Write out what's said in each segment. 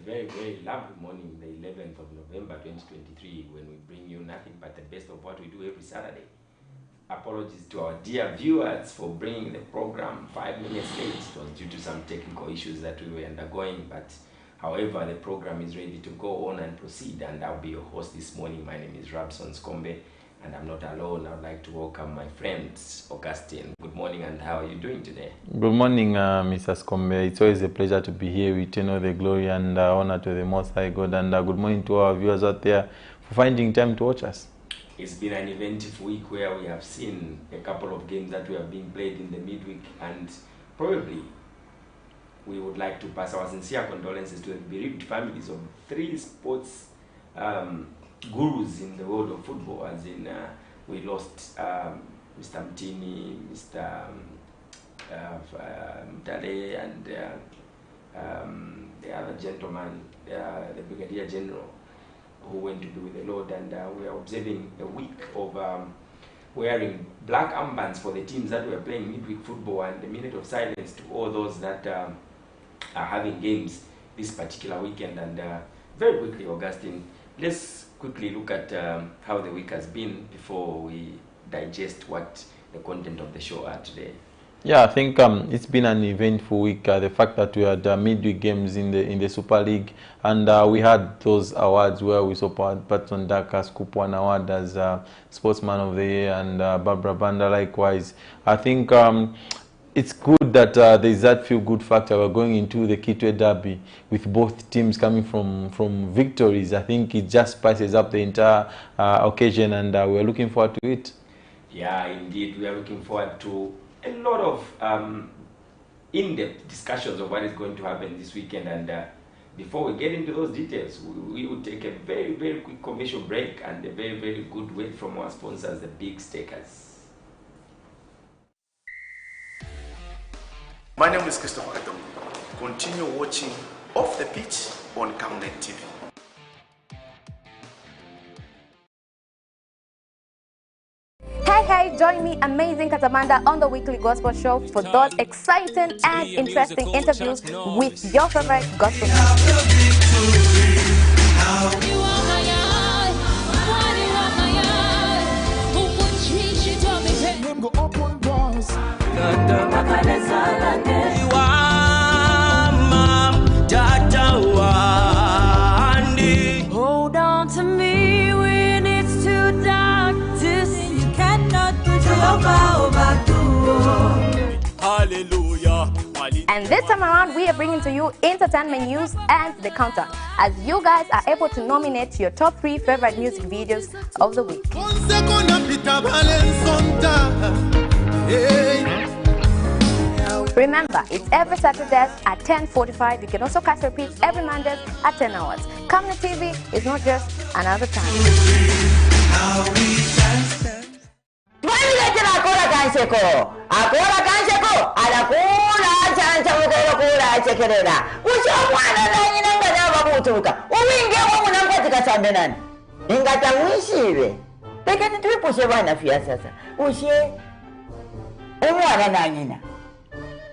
very, very lovely morning, the 11th of November 2023, when we bring you nothing but the best of what we do every Saturday. Apologies to our dear viewers for bringing the program 5 minutes late. It was due to some technical issues that we were undergoing, but however, the program is ready to go on and proceed, and I'll be your host this morning. My name is Rabson Skombe, and I'm not alone. I'd like to welcome my friend, Augustine. Good morning, and how are you doing today? Good morning, Mr. Skombe. It's always a pleasure to be here. We return all the glory and honor to the Most High God, and good morning to our viewers out there for finding time to watch us. It's been an eventful week where we have seen a couple of games that were being played in the midweek, and probably we would like to pass our sincere condolences to the bereaved families of 3 sports gurus in the world of football, as in we lost Mr. Mtini, Mr. Mtale, and the other gentleman, the Brigadier General, who went to be with the Lord, and we are observing a week of wearing black armbands for the teams that were playing midweek football, and a minute of silence to all those that are having games this particular weekend. And very quickly, Augustine, let's quickly look at how the week has been before we digest what the content of the show are today. Yeah, I think it's been an eventful week. The fact that we had midweek games in the Super League, and we had those awards where we saw Patson Daka scoop 1 award as Sportsman of the Year, and Barbara Banda likewise. I think it's good that there's that feel-good factor. We're going into the Kitwe Derby with both teams coming from victories. I think it just spices up the entire occasion, and we're looking forward to it. Yeah, indeed, we are looking forward to a lot of in-depth discussions of what is going to happen this weekend. And before we get into those details, we will take a very, very quick commercial break and a very, very good word from our sponsors, the Big Stakers. My name is Christopher Adam. Continue watching Off the Pitch on Camnet TV. Hey, join me, Amazing Katamanda, on the weekly gospel show for those exciting and interesting interviews with your favorite gospel Hold on to me when it's too dark to see. You cannot put your power back to Hallelujah. And this time around, we are bringing to you entertainment news and the countdown, as you guys are able to nominate your top 3 favorite music videos of the week. Remember, it's every Saturday at 10:45. You can also catch repeats every Monday at 10 hours. Camnet TV is not just another time.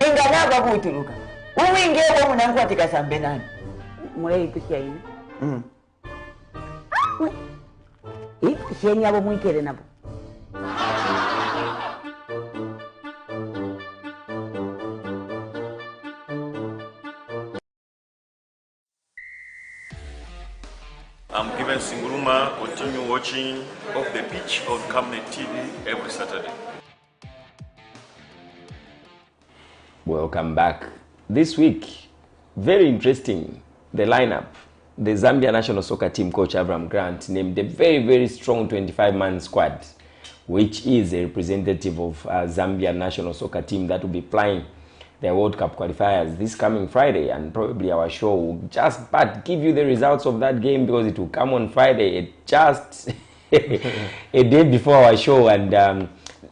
Ingana babutuluka uwingewo munankwatira sambe nani mweyipisha ina ipishenyi abo mwikere nabo. I'm Given Singuruma. Continue watching Off the Pitch on Camnet TV every Saturday. Welcome back. This week, very interesting, the lineup. The Zambia national soccer team coach Avram Grant named a very, very strong 25-man squad, which is a representative of Zambia national soccer team that will be playing their World Cup qualifiers this coming Friday. And probably our show will just but give you the results of that game, because it will come on Friday, just a day before our show. And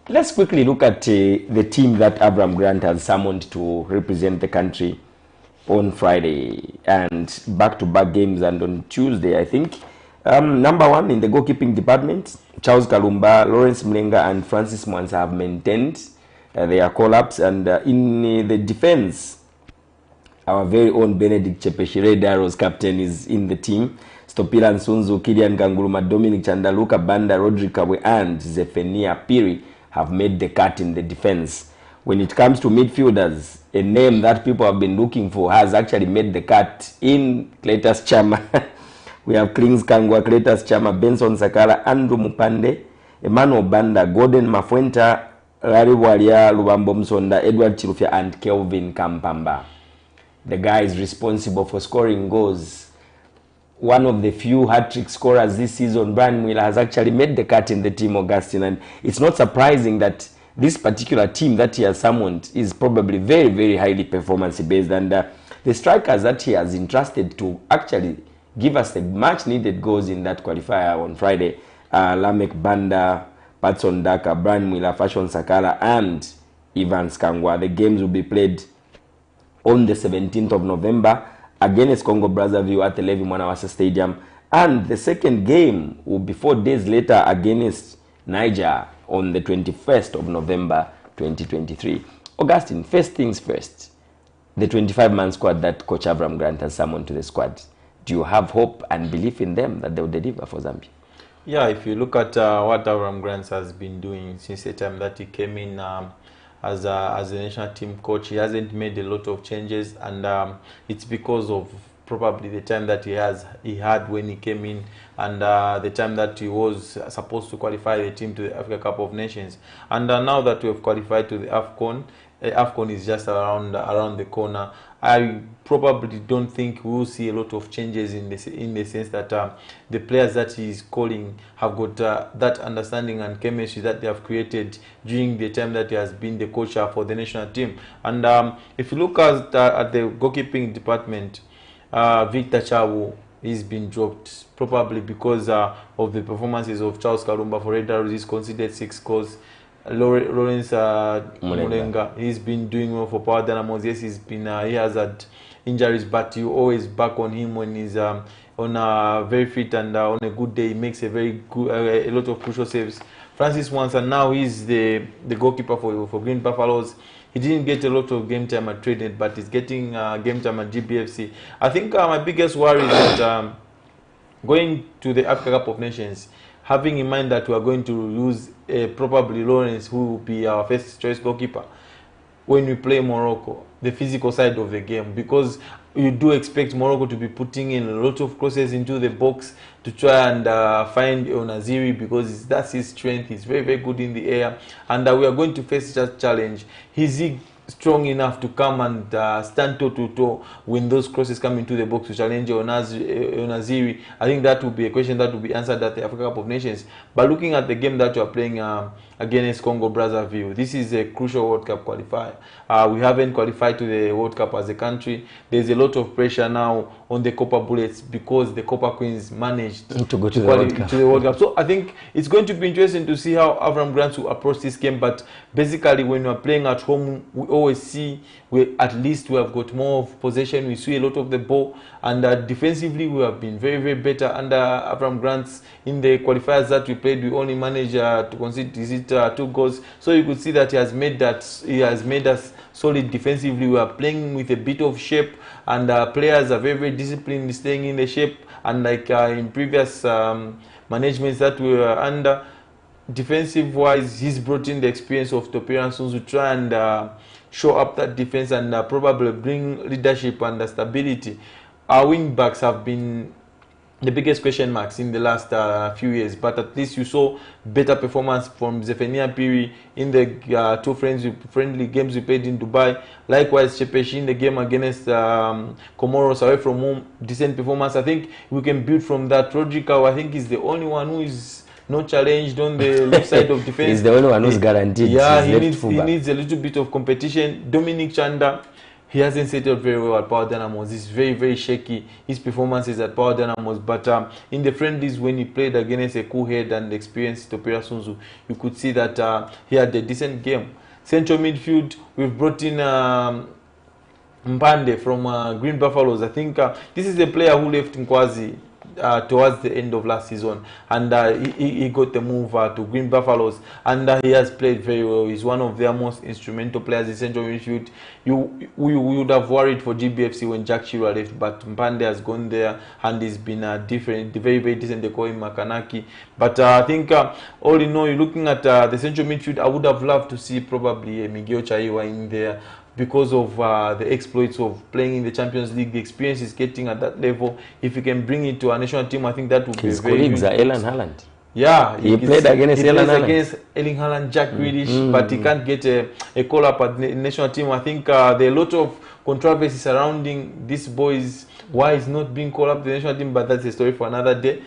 let's quickly look at the team that Avram Grant has summoned to represent the country on Friday, and back-to-back games, and on Tuesday, I think. Number 1 in the goalkeeping department, Charles Kalumba, Lawrence Mlenga, and Francis Mwansa have maintained their call-ups. And in the defense, Our very own Benedict Chepeshire Darrow's captain is in the team. Stopila Nsunzu, Kilian Kanguruma, Dominic Chandaluka, Banda, Rodri Kabwe, and Zephania Piri have made the cut in the defense. When it comes to midfielders, a name that people have been looking for has actually made the cut in Cletus Chama. We have Klings Kangwa, Cletus Chama, Benson Sakala, Andrew Mupande, Emmanuel Banda, Gordon Mafuenta, Larry Walia, Lubambo Msonda, Edward Chirufya, and Kelvin Kampamba. The guy is responsible for scoring goals. One of the few hat-trick scorers this season, Brian Miller, has actually made the cut in the team, Augustine. And it's not surprising that this particular team that he has summoned is probably very, very highly performance-based. And the strikers that he has entrusted to actually give us the much-needed goals in that qualifier on Friday, Lamek Banda, Patson Daka, Brian Miller, Fashion Sakala, and Ivan Skangwa. The games will be played on the 17th of November against Congo Brazzaville at the Levi Mwanawasa Stadium, and the second game will be 4 days later against Niger on the 21st of November 2023. Augustine, first things first, the 25-man squad that Coach Avram Grant has summoned to the squad, do you have hope and belief in them that they will deliver for Zambia? Yeah, if you look at what Avram Grant has been doing since the time that he came in as a national team coach, he hasn't made a lot of changes, and it's because of probably the time that he had when he came in, and the time that he was supposed to qualify the team to the Africa Cup of Nations. And now that we have qualified to the AFCON, AFCON is just around the corner. I probably don't think we will see a lot of changes in the sense that the players that he is calling have got that understanding and chemistry that they have created during the time that he has been the coach for the national team. And if you look at the goalkeeping department, Victor Chawu is been dropped probably because of the performances of Charles Kalumba. For Red Arrows, he's conceded 6 goals. Lawrence Mulenga, he's been doing well for Power Dynamos. Yes, he has had injuries, but you always back on him when he's on a very fit and on a good day. He makes a very good, a lot of crucial saves. Francis Wansa, now he's the goalkeeper for Green Buffaloes. He didn't get a lot of game time at Traded, but he's getting game time at GBFC. I think my biggest worry is that going to the Africa Cup of Nations, having in mind that we are going to lose probably Lawrence, who will be our first choice goalkeeper when we play Morocco, the physical side of the game, because you do expect Morocco to be putting in a lot of crosses into the box to try and find Onaziri, because that's his strength. He's very, very good in the air, and we are going to face that challenge. Is he strong enough to come and stand toe-to-toe when those crosses come into the box to challenge Onaziri? I think that will be a question that will be answered at the Africa Cup of Nations. But looking at the game that we are playing against Congo Brazzaville, this is a crucial World Cup qualifier. We haven't qualified to the World Cup as a country. There's a lot of pressure now on the Copper Bullets because the Copper Queens managed to go to the World Cup. So I think it's going to be interesting to see how Avram Grant will approach this game. But basically, when we're playing at home, we always see at least we have got more of possession. We see a lot of the ball, and defensively we have been very, very better under Avram Grant. In the qualifiers that we played, we only managed to concede 2 goals. So you could see that he has made us solid defensively. We are playing with a bit of shape, and players are very, very disciplined, staying in the shape. And like in previous managements that we were under, defensive wise, he's brought in the experience of Topira Nsunzu to try and show up that defense and probably bring leadership and stability. Our wing backs have been the biggest question marks in the last few years, but at least you saw better performance from Zephania Piri in the 2 friendly games we played in Dubai. Likewise, Chepeshi in the game against Comoros away from home, decent performance. I think we can build from that. Rodrigo, I think, is the only one who is not challenged on the left side of defense. He's the only one who's guaranteed. Yeah, he needs a little bit of competition. Dominic Chanda, he hasn't settled very well at Power Dynamos. He's very, very shaky, his performances at Power Dynamos. But in the friendlies, when he played against a cool head and experienced Topira Nsunzu, you could see that he had a decent game. Central midfield, we've brought in Mpande from Green Buffaloes. I think this is a player who left Nkwazi towards the end of last season, and he got the move to Green Buffaloes, and he has played very well. He's one of their most instrumental players in central midfield. We would have worried for GBFC when Jack Chirwa left, but Mpande has gone there and he's been different, very, very decent. They call him Makanaki. But I think all in all, you're looking at the central midfield, I would have loved to see probably Miguel Chaiwa in there, because of the exploits of playing in the Champions League, the experience he's getting at that level. If he can bring it to our national team, I think that would be very colleagues are Erling Haaland. Yeah, he played against Erling Haaland, Jack Grealish, but he can't get a call up at the national team. I think there are a lot of controversy surrounding this boy's why he's not being called up to the national team, but that's a story for another day.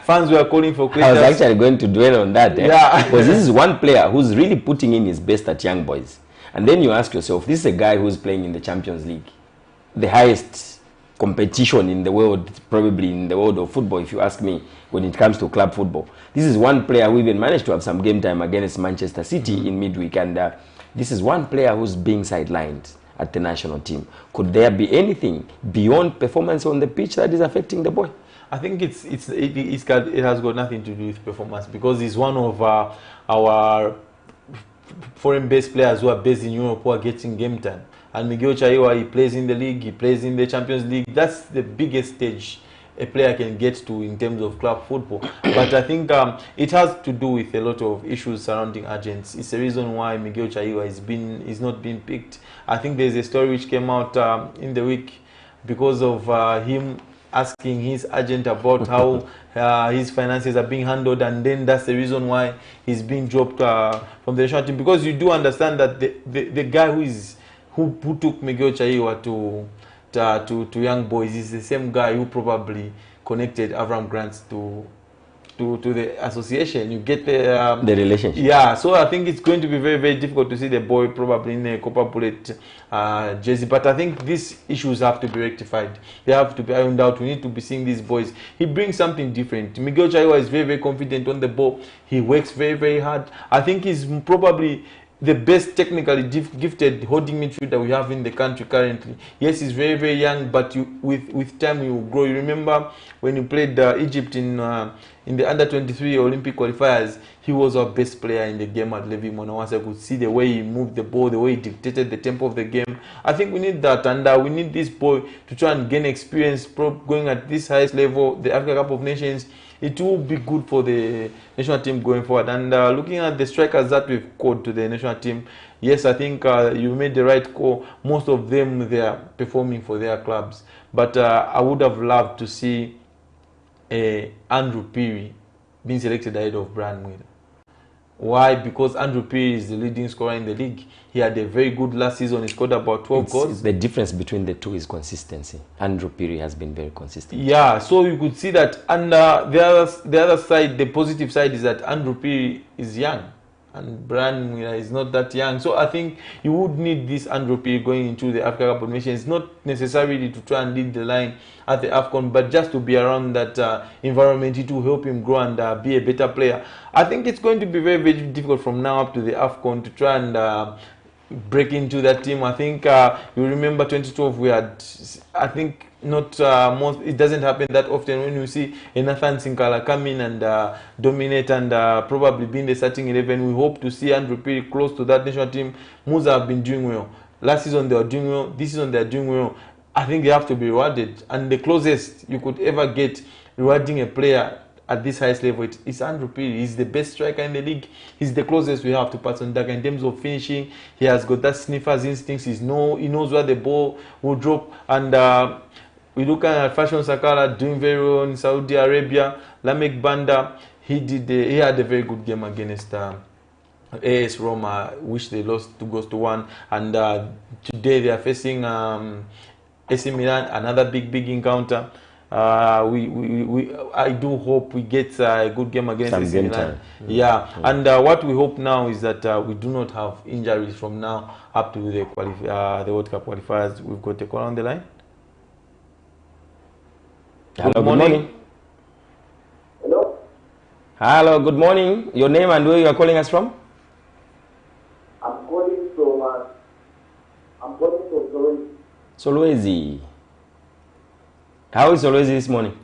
Fans were calling for Cletus. I was actually going to dwell on that. Yeah. Because this is one player who's really putting in his best at young boys. And then you ask yourself, this is a guy who's playing in the Champions League, the highest competition in the world, probably in the world of football, if you ask me, when it comes to club football. This is one player who even managed to have some game time against Manchester City in midweek. And this is one player who's being sidelined at the national team. Could there be anything beyond performance on the pitch that is affecting the boy? I think it has got nothing to do with performance, because he's one of our foreign-based players who are based in Europe who are getting game time. And Miguel Chaiwa, he plays in the league, he plays in the Champions League. That's the biggest stage a player can get to in terms of club football. But I think it has to do with a lot of issues surrounding agents. It's the reason why Miguel Chaiwa is not being picked. I think there's a story which came out in the week because of him asking his agent about how his finances are being handled, and then that's the reason why he's being dropped from the national team. Because you do understand that the guy who took Miguel Chaiwa to young boys is the same guy who probably connected Avram Grant to the association. You get the relationship. Yeah, so I think it's going to be very, very difficult to see the boy probably in a Copper Bullet jersey. But I think these issues have to be rectified. They have to be ironed out. We need to be seeing these boys. He brings something different. Miguel Chaiwa is very, very confident on the ball. He works very, very hard. I think he's probably the best technically gifted holding midfielder we have in the country currently. Yes, he's very, very young, but with time he will grow. You remember when he played Egypt in the under-23 Olympic qualifiers, he was our best player in the game at Levi Monawasa. I could see the way he moved the ball, the way he dictated the tempo of the game. I think we need that, and we need this boy to try and gain experience going at this highest level, the Africa Cup of Nations. It will be good for the national team going forward. And looking at the strikers that we've called to the national team, yes, I think you made the right call. Most of them, they are performing for their clubs. But I would have loved to see Andrew Peary being selected ahead of Brian Mwida. Why? Because Andrew Peary is the leading scorer in the league. He had a very good last season. He scored about 12 goals. The difference between the two is consistency. Andrew Peary has been very consistent. Yeah, so you could see that. And the other side, the positive side, is that Andrew Peary is young. And Brian is not that young. So I think you would need this Andrew Peary going into the Africa Cup of Nations, not necessarily to try and lead the line at the AFCON, but just to be around that environment. It will help him grow and be a better player. I think it's going to be very, very difficult from now up to the AFCON to try and break into that team. I think you remember 2012 we had, I think, not it doesn't happen that often when you see Nathan Sinkala come in and dominate and probably be in the starting 11. We hope to see Andrew Peary close to that national team. Musa have been doing well. Last season they were doing well. This season they are doing well. I think they have to be rewarded. And the closest you could ever get rewarding a player at this highest level, it's Andrew Peary. He's the best striker in the league. He's the closest we have to Patson Daka in terms of finishing. He has got that sniffer's instincts. He knows where the ball will drop. And we look at Fashion Sakala doing very well in Saudi Arabia. Lamek Banda, he had a very good game against AS Roma, which they lost 2-1. And today they are facing AC Milan, another big encounter. I do hope we get a good game against AC Milan. Yeah, and what we hope now is that we do not have injuries from now up to the World Cup qualifiers. We've got a call on the line. Hello, good morning. Hello. Hello, good morning. Your name and where you are calling us from? I'm calling from Solwezi. Solwezi. How is always this morning?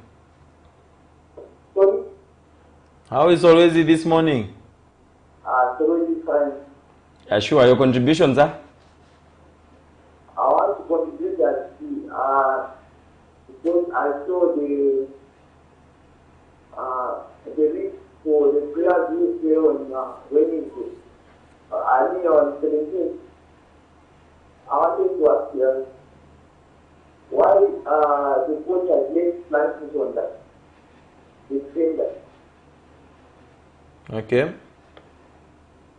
Sorry? How is always this morning? Sorry, fine. Sure, your contributions are? I want to contribute that because I saw the list for the players who play on Wednesday. I mean on 17th. I wanted to ask you why the coach has made plans on that. Defender. Okay.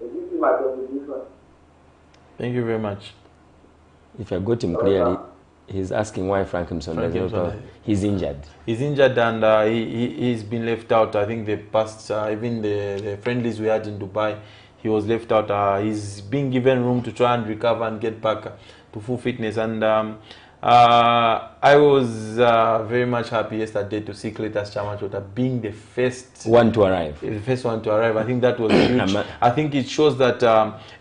This is my contribution. Thank you very much. If I got him clearly, he's asking why Frank Himson doesn't play. He's injured. He's injured and he's been left out. I think the past, even the friendlies we had in Dubai, he was left out. He's being given room to try and recover and get back to full fitness. And I was very much happy yesterday to see Cletus Chamachota being the first one to arrive. The first one to arrive. I think that was huge. I think it shows that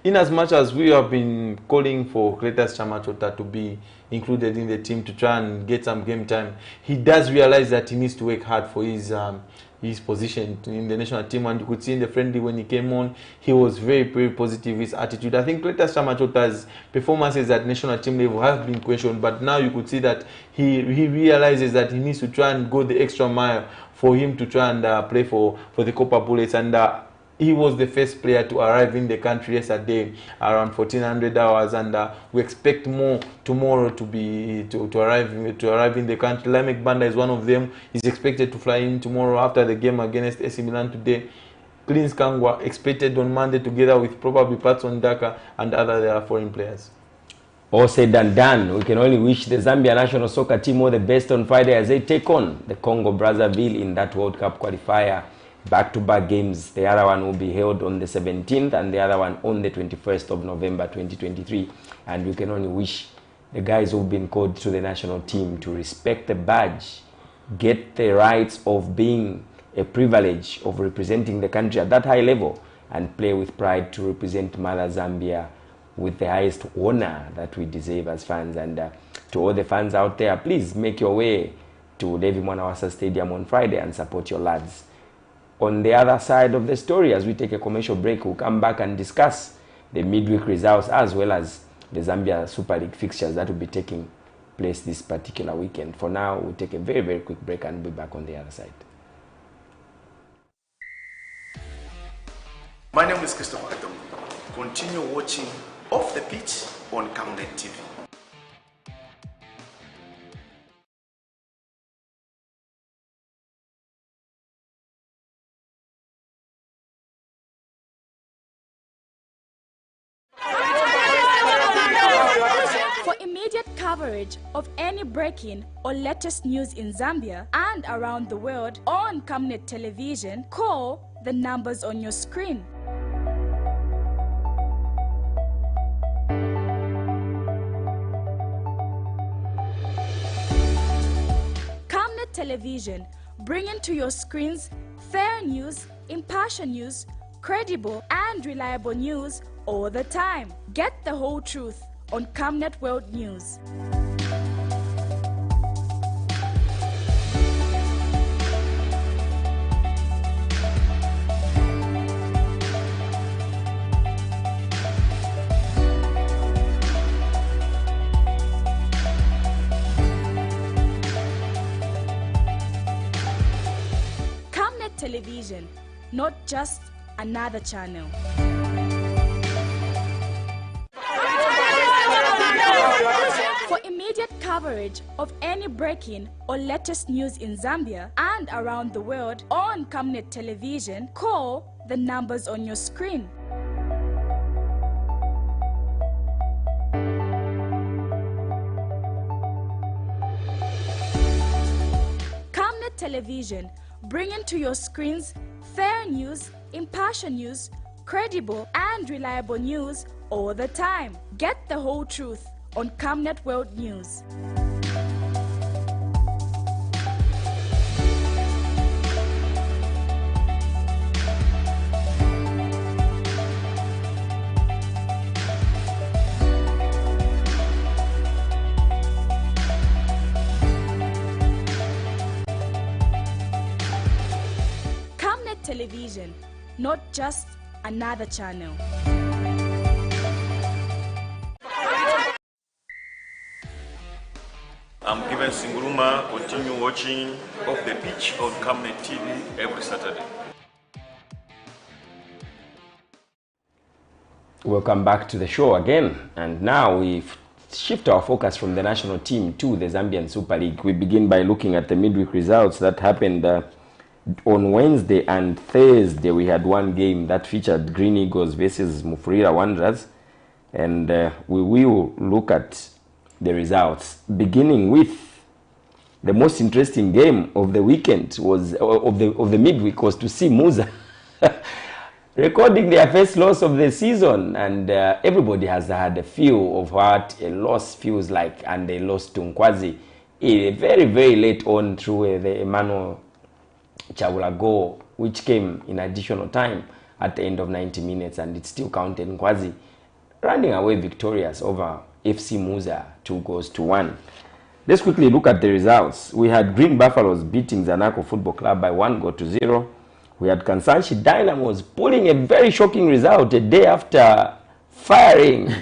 in as much as we have been calling for Cletus Chamachota to be included in the team to try and get some game time, he does realize that he needs to work hard for his position in the national team. And you could see in the friendly when he came on, he was very, very positive, his attitude. I think Cletus Chamachota's performances at national team level have been questioned, but now you could see that he realizes that he needs to try and go the extra mile for him to try and play for the Copper Bullets. And he was the first player to arrive in the country yesterday around 1400 hours, and we expect more tomorrow to arrive in the country. Lamek Banda is one of them. He's expected to fly in tomorrow after the game against AC Milan today. Clins Kangwa expected on Monday together with probably Patson Daka and other foreign players. All said and done, we can only wish the Zambia national soccer team all the best on Friday as they take on the Congo Brazzaville in that World Cup qualifier. Back-to-back games. The other one will be held on the 17th and the other one on the 21st of November 2023. And we can only wish the guys who've been called to the national team to respect the badge, get the rights of being a privilege of representing the country at that high level, and play with pride to represent Mother Zambia with the highest honor that we deserve as fans. And to all the fans out there, please make your way to Levi Mwanawasa Stadium on Friday and support your lads. On the other side of the story, as we take a commercial break, we'll come back and discuss the midweek results as well as the Zambia Super League fixtures that will be taking place this particular weekend. For now, we'll take a very, very quick break and be back on the other side. My name is Christopher Adom. Continue watching Off the Pitch on Camnet TV. For immediate coverage of any breaking or latest news in Zambia and around the world on Camnet Television, call the numbers on your screen. Camnet Television, bringing to your screens fair news, impartial news, credible and reliable news all the time. Get the whole truth on Camnet World News. Camnet Television, not just another channel. For immediate coverage of any breaking or latest news in Zambia and around the world on Camnet Television, call the numbers on your screen. Camnet Television, bringing to your screens fair news, impartial news, credible and reliable news all the time. Get the whole truth on Camnet World News. Television, not just another channel. I'm given Singuruma. Continue watching Off the Pitch on Camnet TV every Saturday. Welcome back to the show again, and now we shift our focus from the national team to the Zambian Super League. We begin by looking at the midweek results that happened on Wednesday and Thursday. We had one game that featured Green Eagles versus Mufurira Wanderers, and we will look at the results, beginning with the most interesting game of the weekend was of the midweek was to see Muza recording their first loss of the season, and everybody has had a feel of what a loss feels like, and they lost to Nkwazi very, very late on through the Emmanuel Chabula goal, which came in additional time at the end of 90 minutes, and it still counted. Nkwazi running away victorious over FC Muza 2-1. Let's quickly look at the results. We had Green Buffaloes beating Zanaco Football Club by 1-0. We had Kansanshi Dynamos pulling a very shocking result a day after firing.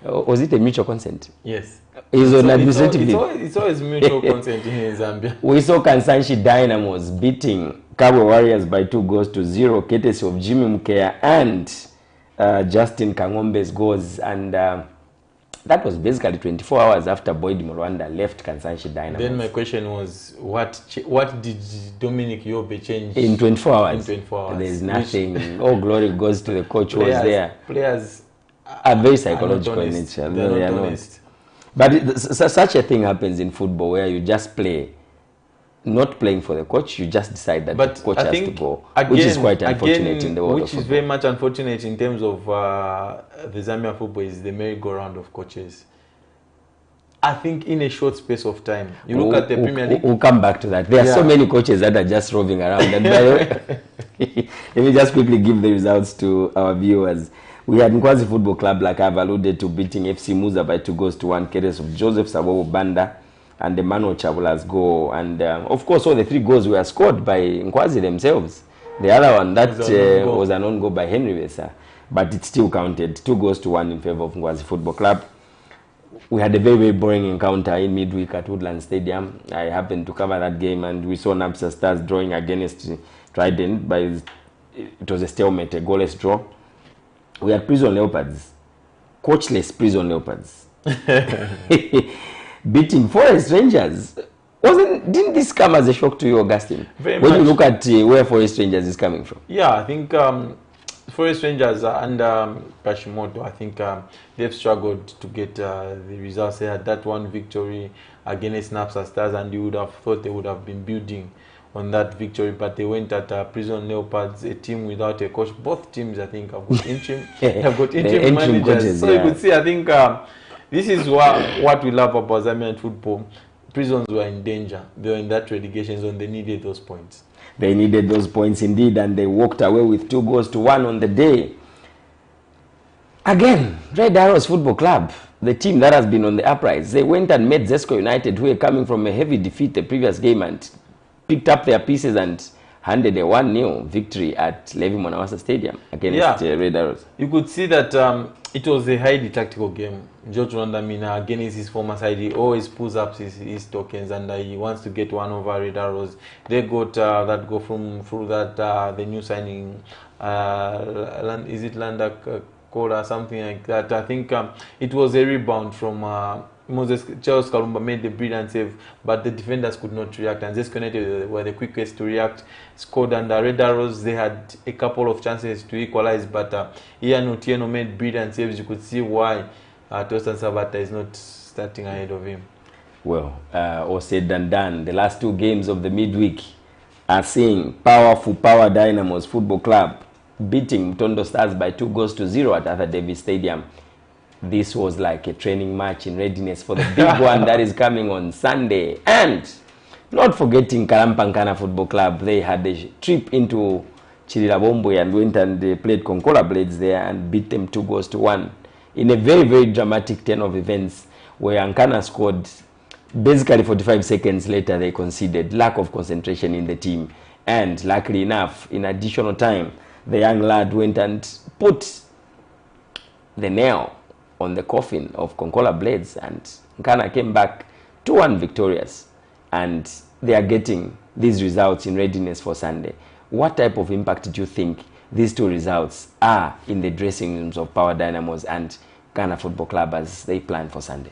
Was it a mutual consent? Yes. It's an administrative it's always mutual consent in Zambia. We saw Kansanshi Dynamos beating Kabwe Warriors by 2-0, courtesy of Jimmy Mukea and Justin Kangombe's goals, and that was basically 24 hours after Boyd Mulwanda left Kansanshi Dynamos. Then my question was, what did Dominic Yobe change in 24 hours? In 24 hours. There's nothing. All glory goes to the coach who was there. Players are very psychological in nature. They are not honest. But such a thing happens in football where you just play, not playing for the coach, you just decide that the coach has to go, which is quite unfortunate in the world of football. Which is very much unfortunate in terms of the Zambian football is the merry-go-round of coaches. I think in a short space of time, you look at the Premier League. We'll come back to that. There are so many coaches that are just roving around. And by the way, let me just quickly give the results to our viewers. We had Nkwazi Football Club, like I've alluded to, beating FC Muza by 2-1, courtesy of Joseph Sabobo Banda and Emmanuel Chabula's goal. And of course, all the 3 goals were scored by Nkwazi themselves. The other one, that was an own goal by Henry Wesa, but it still counted. 2-1 in favor of Nkwazi Football Club. We had a very, very boring encounter in midweek at Woodland Stadium. I happened to cover that game, and we saw Napsa Stars drawing against Trident, it was a stalemate, a goalless draw. We had Prison Leopards, coachless Prison Leopards, beating Forest Rangers. Didn't this come as a shock to you, Augustine? Very much. When you look at where Forest Rangers is coming from? Yeah, I think Forest Rangers under Kashimoto, I think they've struggled to get the results. They had that one victory against Napsa Stars, and you would have thought they would have been building on that victory, but they went at Prison Leopards, a team without a coach. Both teams, I think, have got interim, managers. Coaches, so you could see, I think, this is what we love about Zambian football. Prisons were in danger. They were in that relegation zone. They needed those points. They needed those points indeed, and they walked away with 2-1 on the day. Again, Red Arrows Football Club, the team that has been on the uprise, they went and met Zesco United, who were coming from a heavy defeat the previous game, and picked up their pieces and handed a 1-0 victory at Levi Mwanawasa Stadium against Red Arrows. You could see that it was a highly tactical game. George Rwandamina, against his former side, he always pulls up his tokens, and he wants to get one over Red Arrows. They got that go through that the new signing, is it Landak Kola, something like that. I think it was a rebound from Moses Charles Kalumba made the brilliant save, but the defenders could not react, and Zesco United were the quickest to react, scored, and Red Arrows, they had a couple of chances to equalize, but Ian Otieno made brilliant saves. You could see why Tostan Sabata is not starting ahead of him. Well, all said and done, the last 2 games of the midweek are seeing powerful Power Dynamos Football Club beating Mtondo Stars by 2-0 at Arthur Davis Stadium. This was like a training match in readiness for the big one that is coming on Sunday. And not forgetting Kalampankana Football Club, they had a trip into Chirilabombwe and went and played Concola Blades there and beat them 2-1 in a very, very dramatic turn of events where Ankana scored. Basically 45 seconds later they conceded. Lack of concentration in the team. And luckily enough, in additional time, the young lad went and put the nail on the coffin of Konkola Blades, and Nkana came back 2-1 victorious. And they are getting these results in readiness for Sunday. What type of impact do you think these two results are in the dressing rooms of Power Dynamos and Ghana Football Club as they plan for Sunday?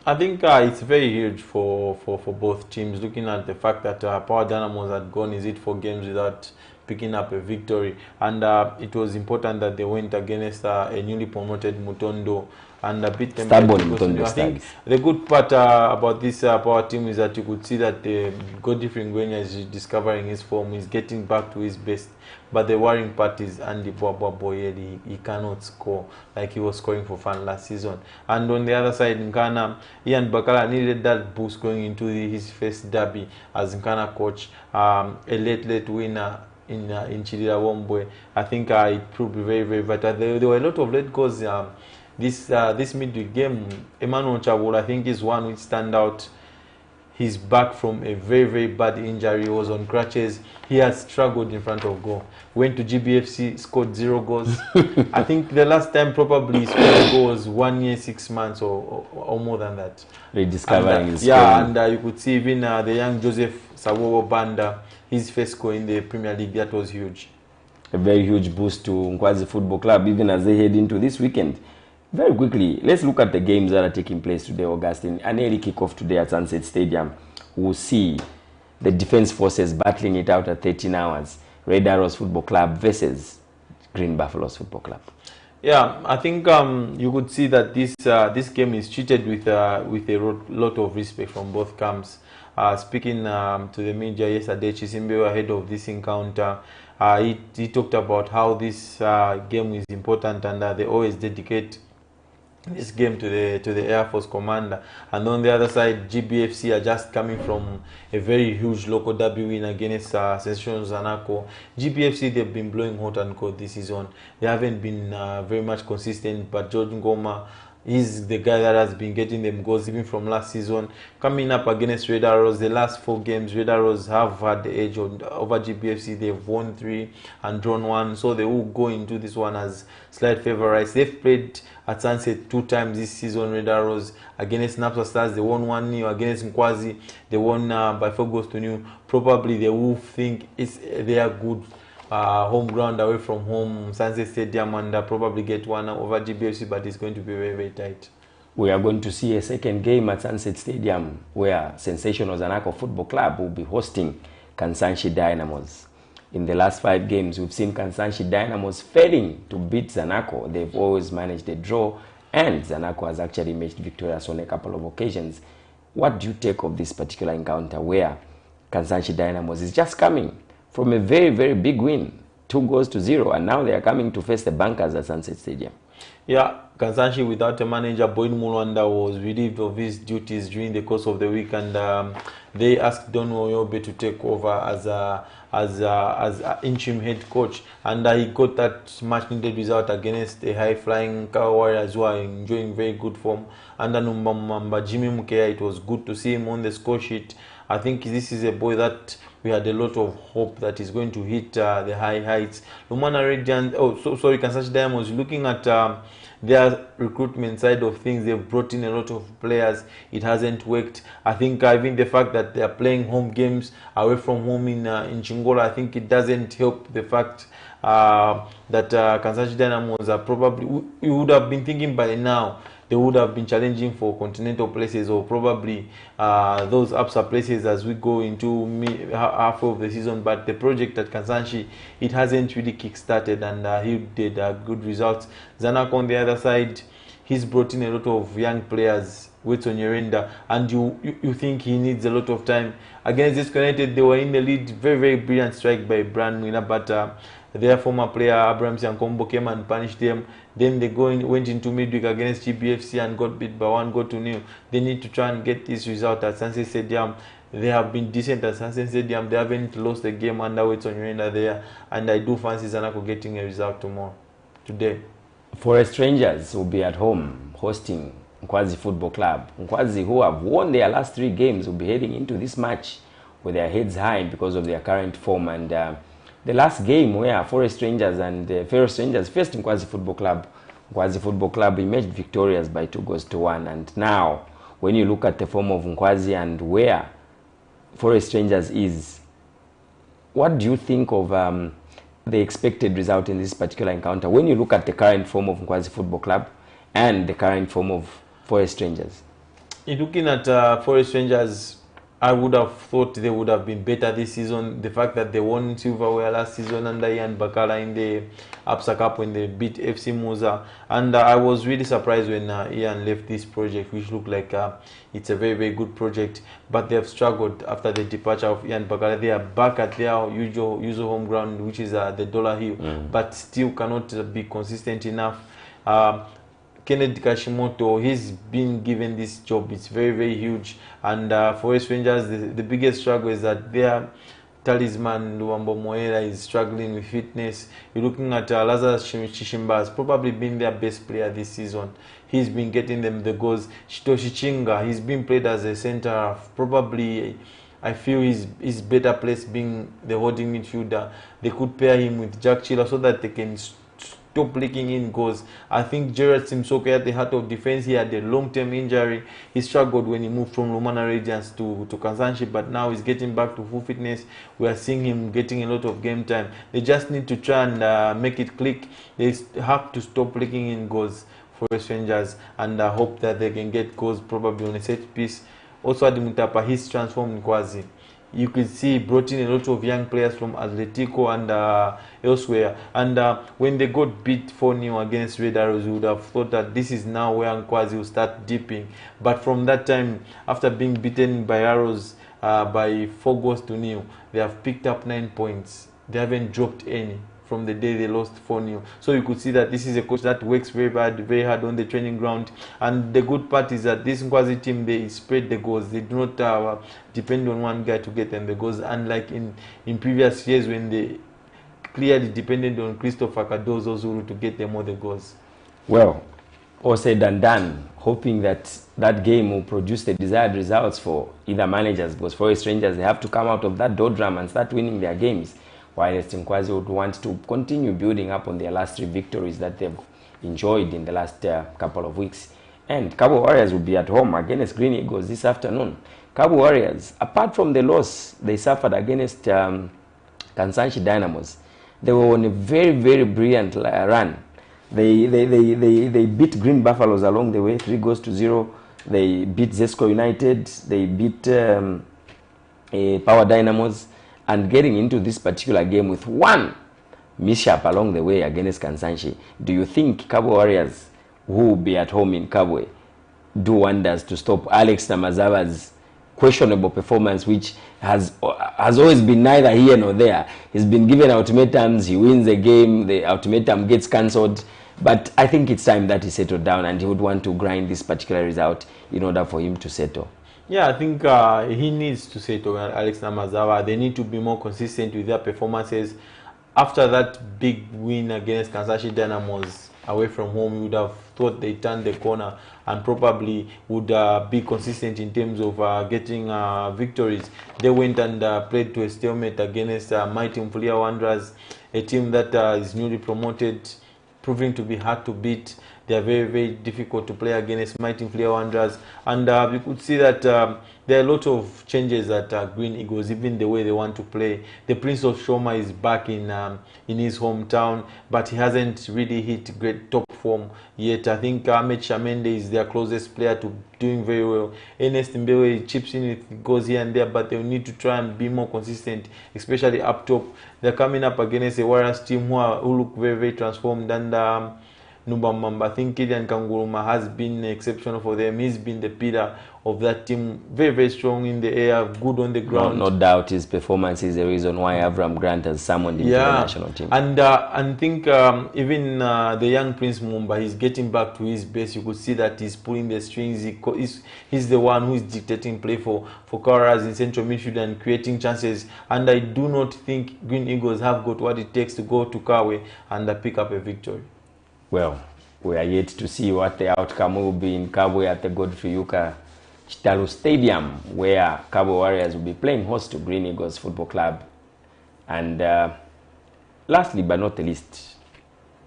I think it's very huge for both teams, looking at the fact that Power Dynamos had gone 4 games without picking up a victory, and it was important that they went against a newly promoted Mutondo and beat them. I think the good part about this Power team is that you could see that Godfrey Ngwenya is discovering his form, he's getting back to his best. But the worrying part is Andy Boyeli, he cannot score like he was scoring for fun last season. And on the other side, Nkana, Ian Bakala needed that boost going into his first derby as Nkana coach, a late winner in Chidira Wombwe. I think it proved very, very vital. There were a lot of late goals. This midweek game, Emmanuel Chabul, I think, is one which stand out. He's back from a very, very bad injury. He was on crutches. He has struggled in front of goal. Went to GBFC, scored 0 goals. I think the last time probably he scored a goal was 1 year, 6 months or more than that. Rediscovering his yeah, and you could see even the young Joseph Sawowo Banda, his first goal in the Premier League, that was huge. A very huge boost to Nkwazi Football Club, even as they head into this weekend. Very quickly, let's look at the games that are taking place today, Augustine. An early kickoff today at Sunset Stadium. We'll see the Defence Forces battling it out at 13 hours. Red Arrows Football Club versus Green Buffaloes Football Club. Yeah, I think you could see that this game is treated with a lot of respect from both camps. Speaking to the media yesterday, Chisimbe, ahead of this encounter, he talked about how this game is important, and they always dedicate this game to the Air Force commander. And on the other side, GBFC are just coming from a very huge local derby win against Sensation Zanaco. GBFC, they've been blowing hot and cold this season. They haven't been very much consistent, but George Ngoma is the guy that has been getting them goals even from last season. Coming up against Red Arrows, the last 4 games, Red Arrows have had the edge over GBFC. They've won 3 and drawn 1, so they will go into this one as slight favorites. They've played at Sunset 2 times this season. Red Arrows against Napsa Stars, they won 1-0. Against Nkwazi, they won by 4 goals to 0. Probably they will think they are good home ground away from home, Sunset Stadium, and probably get 1 over GBFC, but it's going to be very, very tight. We are going to see a second game at Sunset Stadium where Sensational Zanaco Football Club will be hosting Kansanshi Dynamos. In the last 5 games, we've seen Kansanshi Dynamos failing to beat Zanaco. They've always managed a draw, and Zanaco has actually emerged victorious on a couple of occasions. What do you take of this particular encounter where Kansanshi Dynamos is just coming from a very, very big win, 2 goals to 0, and now they are coming to face the Bankers at Sunset Stadium? Yeah, Kansanshi without a manager, Boyd Mulwanda was relieved of his duties during the course of the week, and they asked Don Oyobe to take over as interim head coach, and he got that much needed result against a high-flying Kawa Warriors who are enjoying very good form. Under Numbamba Jimmy Mukea, it was good to see him on the score sheet. I think this is a boy that we had a lot of hope that is going to hit the high heights. Lumana Radiant, Kansanshi Diamonds, looking at their recruitment side of things, they've brought in a lot of players. It hasn't worked. I think even the fact that they are playing home games away from home in Chingola, I think it doesn't help the fact that Kansanshi Dynamos are probably, you would have been thinking by now, they would have been challenging for continental places, or probably those upper places as we go into half of the season. But the project at Kansanshi, it hasn't really kick-started, and he did good results. Zanaco on the other side, he's brought in a lot of young players, Wetson Yerenda, and you think he needs a lot of time. Against this United, they were in the lead, very, very brilliant strike by Brand Winner, but their former player Abraham Siankombo came and punished them. Then they went into midweek against GBFC and got beat by 1 goal to 0. They need to try and get this result at Sunset Stadium. They have been decent at Sunset Stadium. They haven't lost a game under Wetson Yerenda there, and I do fancy Zanaco getting a result today. Forest Rangers will be at home hosting Nkwazi Football Club. Nkwazi, who have won their last 3 games, will be heading into this match with their heads high because of their current form. And the last game where Forest Rangers and Forest Rangers faced Nkwazi Football Club emerged victorious by 2-1. And now, when you look at the form of Nkwazi and where Forest Rangers is, what do you think of the expected result in this particular encounter when you look at the current form of Nkwazi Football Club and the current form of Forest Rangers? In looking at Forest Rangers, I would have thought they would have been better this season. The fact that they won silverware last season under Ian Bakala in the APSA Cup when they beat FC Musa. And I was really surprised when Ian left this project, which looked like it's a very, very good project. But they have struggled after the departure of Ian Bakala. They are back at their usual home ground, which is the Dollar Hill, but still cannot be consistent enough. Kenneth Kashimoto, he's been given this job. It's very, very huge. And Forest Rangers, the biggest struggle is that their talisman, Luambo Moera, is struggling with fitness. You're looking at Lazarus Chishimba, has probably been their best player this season. He's been getting them the goals. Shitoshi Chinga, he's been played as a center half. Probably, I feel he's better placed being the holding midfielder. They could pair him with Jack Chila so that they can stop leaking in goals. I think Gerard Simsoke at the heart of defense, he had a long-term injury. He struggled when he moved from Lumana Radiance to Kansanshi, but now he's getting back to full fitness. We are seeing him getting a lot of game time. They just need to try and make it click. They have to stop leaking in goals for Rangers, and I hope that they can get goals probably on a set piece. Also, Adi Mutapa, he's transformed Nkwazi. You could see he brought in a lot of young players from Atletico and elsewhere. And when they got beat 4-0 against Red Arrows, you would have thought that this is now where Nkwazi will start dipping. But from that time, after being beaten by Arrows by 4-0, they have picked up 9 points. They haven't dropped any from the day they lost 4-0. So you could see that this is a coach that works very hard on the training ground. And the good part is that this Nkwazi team, they spread the goals. They do not depend on one guy to get them the goals, unlike in previous years when they clearly depended on Christopher Cardozo Zulu to get them all the goals. Well, all said and done, hoping that that game will produce the desired results for either managers, because Forest Rangers, they have to come out of that doldrum and start winning their games, while Nkwazi would want to continue building up on their last 3 victories that they've enjoyed in the last couple of weeks. And Cabo Warriors will be at home against Green Eagles this afternoon. Cabo Warriors, apart from the loss they suffered against Kansanshi Dynamos, they were on a very, very brilliant run. They beat Green Buffaloes along the way, 3-0. They beat Zesco United. They beat Power Dynamos. And getting into this particular game with 1 mishap along the way against Kansanshi, do you think Cabo Warriors, who will be at home in Kabwe, do wonders to stop Alex Namazawa's questionable performance, which has always been neither here nor there? He's been given ultimatums, he wins the game, the ultimatum gets cancelled, but I think it's time that he settled down, and he would want to grind this particular result in order for him to settle. Yeah, I think he needs to say to Alex Namazawa, they need to be more consistent with their performances. After that big win against Kansanshi Dynamos away from home, you would have thought they turned the corner and probably would be consistent in terms of getting victories. They went and played to a stalemate against Mighty Mfulia Wanderers, a team that is newly promoted, proving to be hard to beat. They are very, very difficult to play against Mighty Mfulia Wanderers. And we could see that there are a lot of changes at Green Eagles, even the way they want to play. The Prince of Shoma is back in his hometown, but he hasn't really hit great top form yet. I think Ahmed Shamende is their closest player to doing very well. Ernest Mbewe chips in with goals here and there, but they'll need to try and be more consistent, especially up top. They're coming up against a Warriors team who look very, very transformed. And Nubambamba, I think Kilian Kanguruma has been exceptional for them. He's been the pillar of that team. Very, very strong in the air, good on the ground. No doubt his performance is the reason why Avram Grant has summoned him to the national team. And I think even the young Prince Mumba, he's getting back to his base. You could see that he's pulling the strings. He's the one who is dictating play for Karas in central midfield and creating chances. And I do not think Green Eagles have got what it takes to go to Kawe and pick up a victory. Well, we are yet to see what the outcome will be in Kabwe at the Godfrey Yuka Chitalu Stadium, where Cabo Warriors will be playing host to Green Eagles Football Club. And lastly but not the least,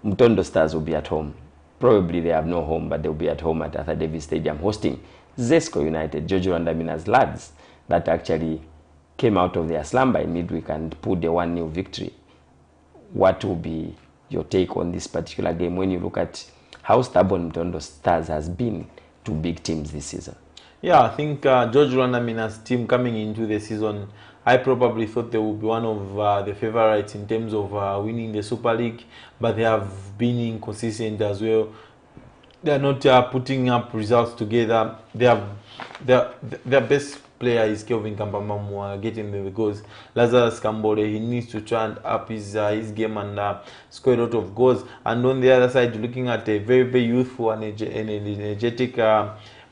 Mutondo Stars will be at home. Probably they have no home, but they'll be at home at Arthur Davis Stadium hosting Zesco United, Jojo Randamina's lads that actually came out of their slumber in midweek and put the 1-0 victory. What will be your take on this particular game when you look at how stubborn Mutondo Stars has been to big teams this season? Yeah, I think George Randamina's team coming into the season, I probably thought they would be one of the favorites in terms of winning the Super League, but they have been inconsistent as well. They are not putting up results together. Their best player is Kelvin Kampamamu getting the goals. Lazarus Kambole, he needs to try and up his game and score a lot of goals. And on the other side, looking at a very, very youthful and energetic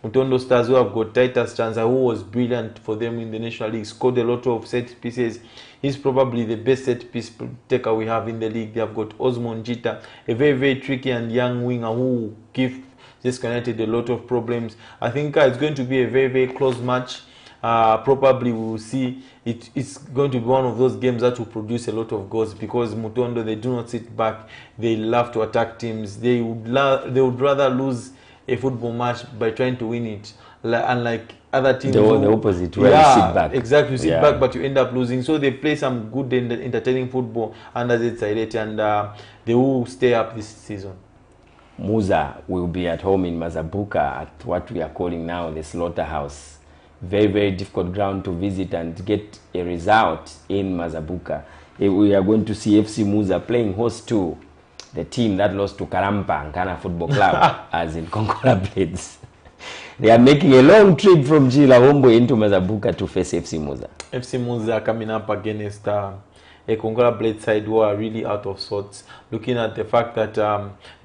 Mutondo Stars, who have got Titus Chanza, who was brilliant for them in the National League, scored a lot of set pieces. He's probably the best set piece taker we have in the league. They have got Osmond Jita, a very, very tricky and young winger who give United a lot of problems. I think it's going to be a very, very close match. Probably we will see it's going to be one of those games that will produce a lot of goals, because Mutondo, they do not sit back. They love to attack teams. They would rather lose a football match by trying to win it, unlike other teams. The opposite, where you sit back. Exactly, you sit back, but you end up losing. So they play some good, entertaining football under the side, and they will stay up this season. Muza will be at home in Mazabuka at what we are calling now the Slaughterhouse. Very, very difficult ground to visit and get a result in Mazabuka. We are going to see FC Muza playing host to the team that lost to Karampa Nkana Football Club, as in Konkola Blades. They are making a long trip from Chilahombo into Mazabuka to face FC Muza. FC Muza coming up against a Konkola Blade side who are really out of sorts. Looking at the fact that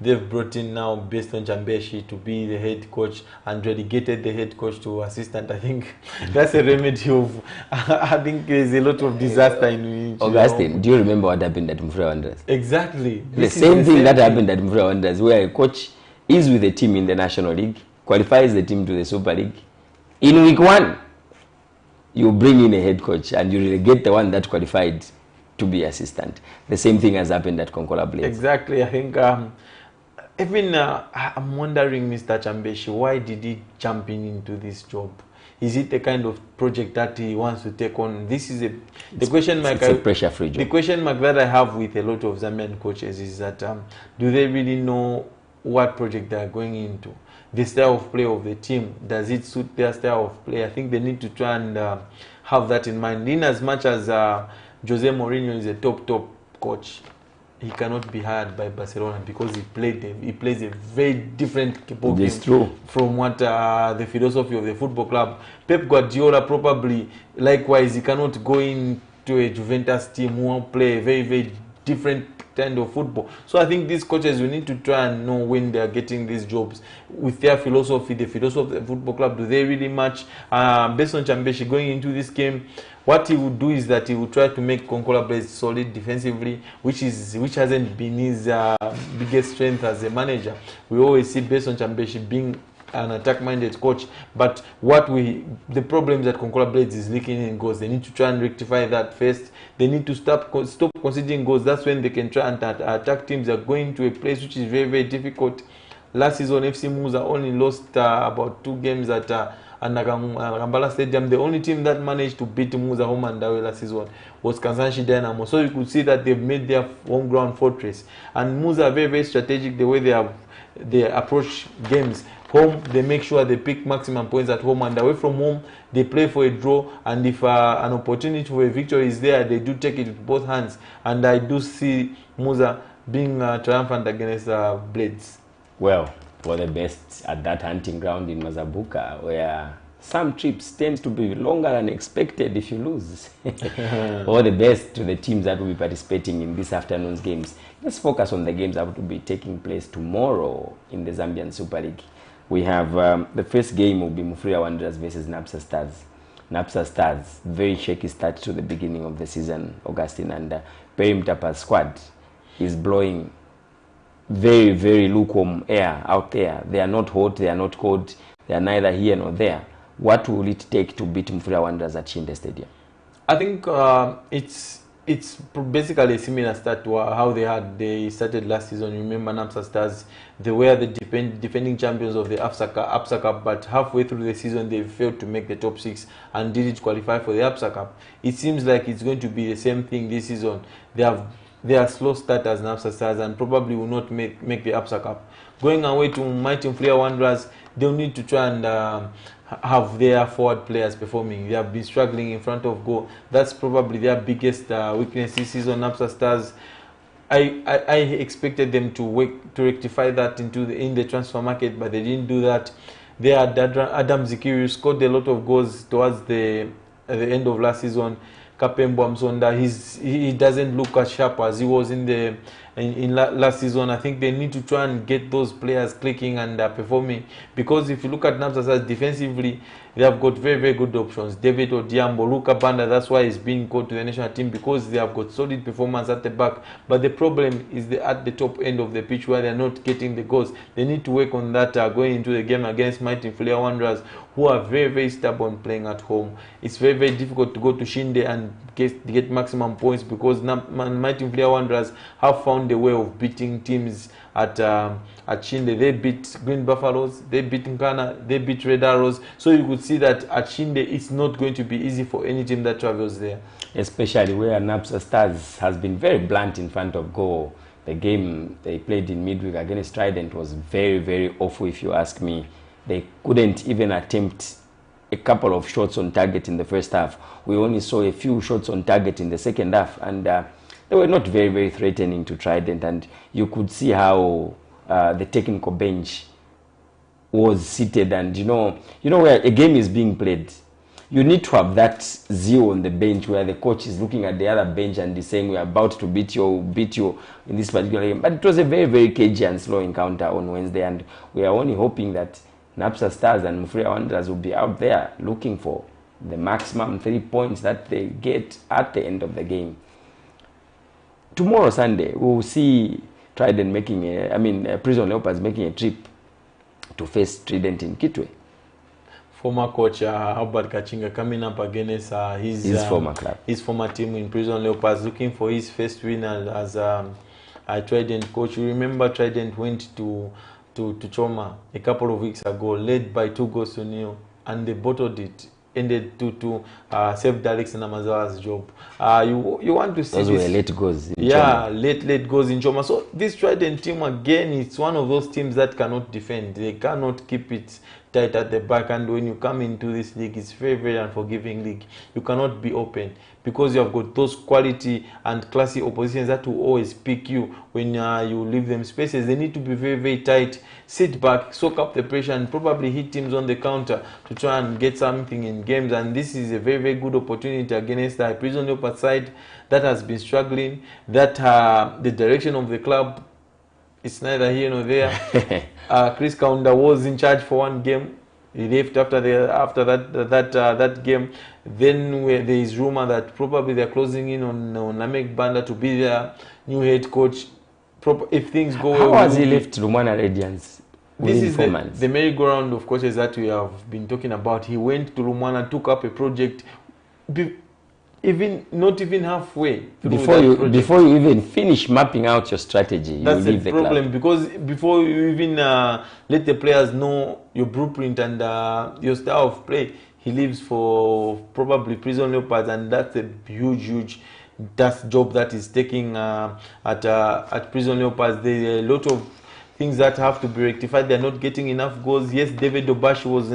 they've brought in now Beston Chambeshi to be the head coach and relegated the head coach to assistant. I think that's a remedy of, I think there's a lot of disaster in Augustine, do you remember what happened at Mufra Wanderers? Exactly. The same thing that happened at Mufra Wanderers, where a coach is with a team in the National League, qualifies the team to the Super League. In week 1, you bring in a head coach and you relegate the one that qualified to be assistant. The same thing has happened at Konkola Blades. Exactly. I think even I'm wondering, Mr. Chambeshi, why did he jump into this job? Is it the kind of project that he wants to take on? This is the question mark. It's a pressure-free job. The question mark that I have with a lot of Zambian coaches is that do they really know what project they are going into? The style of play of the team, does it suit their style of play? I think they need to try and have that in mind. In as much as Jose Mourinho is a top coach, he cannot be hired by Barcelona because he plays a very different game from what the philosophy of the football club. Pep Guardiola probably likewise, he cannot go into a Juventus team who will play a very, very different kind of football. So I think these coaches, we need to try and know when they are getting these jobs with their philosophy, the philosophy of the football club. Do they really match? Based on Chambeshi going into this game, what he would do is that he would try to make Konkola Blades solid defensively, which hasn't been his biggest strength as a manager. We always see based on Chambeshi being an attack-minded coach, but the problems that Konkola Blades is leaking in goals, they need to try and rectify that first. They need to stop conceding goals. That's when they can try and attack teams that are going to a place which is very, very difficult. Last season, FC Muza only lost about 2 games at Nakambala Stadium. The only team that managed to beat Muza home and away last season was Kansanshi Dynamo. So you could see that they've made their home ground fortress. And Muza are very, very strategic the way they approach games. Home, they make sure they pick maximum points at home, and away from home, they play for a draw. And if an opportunity for a victory is there, they do take it with both hands. And I do see Muza being triumphant against Blades. Well, for the best at that hunting ground in Mazabuka, where some trips tend to be longer than expected if you lose. All the best to the teams that will be participating in this afternoon's games. Let's focus on the games that will be taking place tomorrow in the Zambian Super League. We have the first game will be Mufria Wanderers versus Napsa Stars. Napsa Stars, very shaky start to the beginning of the season, Augustine, and Perry Mtapa's squad is blowing very, very lukewarm air out there. They are not hot, they are not cold, they are neither here nor there. what will it take to beat Mfuria Wanderers at Chinde Stadium? I think it's basically a similar start to how they started last season. You remember NAPSA Stars, they were the defending champions of the APSA Cup, but halfway through the season they failed to make the top 6 and didn't qualify for the APSA Cup. It seems like it's going to be the same thing this season. They are slow starters, NAPSA Stars, and probably will not make the APSA Cup. Going away to Mighty Mfuria Wanderers, they'll need to try and have their forward players performing. They have been struggling in front of goal. That's probably their biggest weakness this season. NAPSA Stars, I expected them to rectify that in the transfer market, but they didn't do that. They had Adam Zikiru scored a lot of goals towards the end of last season. Kapembo Amsonda, he doesn't look as sharp as he was in last season. I think they need to try and get those players clicking and performing, because if you look at NAPSA defensively, they have got very, very good options. David Odiambo, Luka Banda, that's why he's being called to the national team, because they have got solid performance at the back. But the problem is at the top end of the pitch where they're not getting the goals. They need to work on that going into the game against Mighty Mfuria Wanderers, who are very, very stubborn playing at home. It's very, very difficult to go to Chinde and get maximum points, because Mighty Mfuria Wanderers have found a way of beating teams at Chinde. They beat Green Buffaloes, they beat Nkana, they beat Red Arrows. So you could see that at Chinde it's not going to be easy for any team that travels there. Especially where NAPSA Stars has been very blunt in front of goal. The game they played in midweek against Trident was very, very awful, if you ask me. They couldn't even attempt a couple of shots on target in the first half. We only saw a few shots on target in the second half, and they were not very, very threatening to Trident, and you could see how the technical bench was seated. And you know where a game is being played, you need to have that zeal on the bench where the coach is looking at the other bench and is saying, we're about to beat you in this particular game. But it was a very, very cagey and slow encounter on Wednesday, and we are only hoping that NAPSA Stars and Mfuria Wanderers will be out there looking for the maximum 3 points that they get at the end of the game. Tomorrow, Sunday, we will see Trident Prison Leopards making a trip to face Trident in Kitwe. Former coach Albert Kachinga coming up against his former club, his former team in Prison Leopards, looking for his first win as a Trident coach. You remember Trident went to Choma a couple of weeks ago, led by 2-0, and they bottled it. Ended to saved Alex Namazawa's job. You want to see those this? Were late goals in Choma. Late goals in Choma. So this Trident team again, it's one of those teams that cannot defend. They cannot keep it tight at the back, and when you come into this league, it's very, very unforgiving league. You cannot be open, because you have got those quality and classy oppositions that will always pick you when you leave them spaces. They need to be very, very tight, sit back, soak up the pressure, and probably hit teams on the counter to try and get something in games. And this is a very, very good opportunity against the Prison Leopard side that has been struggling, that the direction of the club, it's neither here nor there. Chris Kaunda was in charge for one game. He left after that game. Then there is rumor that probably they're closing in on Namek Banda to be their new head coach. If things go well. How has he left Lumwana Radiance? This is the merry-go-round of coaches that we have been talking about. He went to Lumwana, took up a project, not even halfway before you even finish mapping out your strategy. That's the problem, because before you even let the players know your blueprint and your style of play, he leaves for probably Prison Leopards, and that's a huge job that is taking at Prison Leopards. There are a lot of things that have to be rectified. They're not getting enough goals. Yes, David Obashi was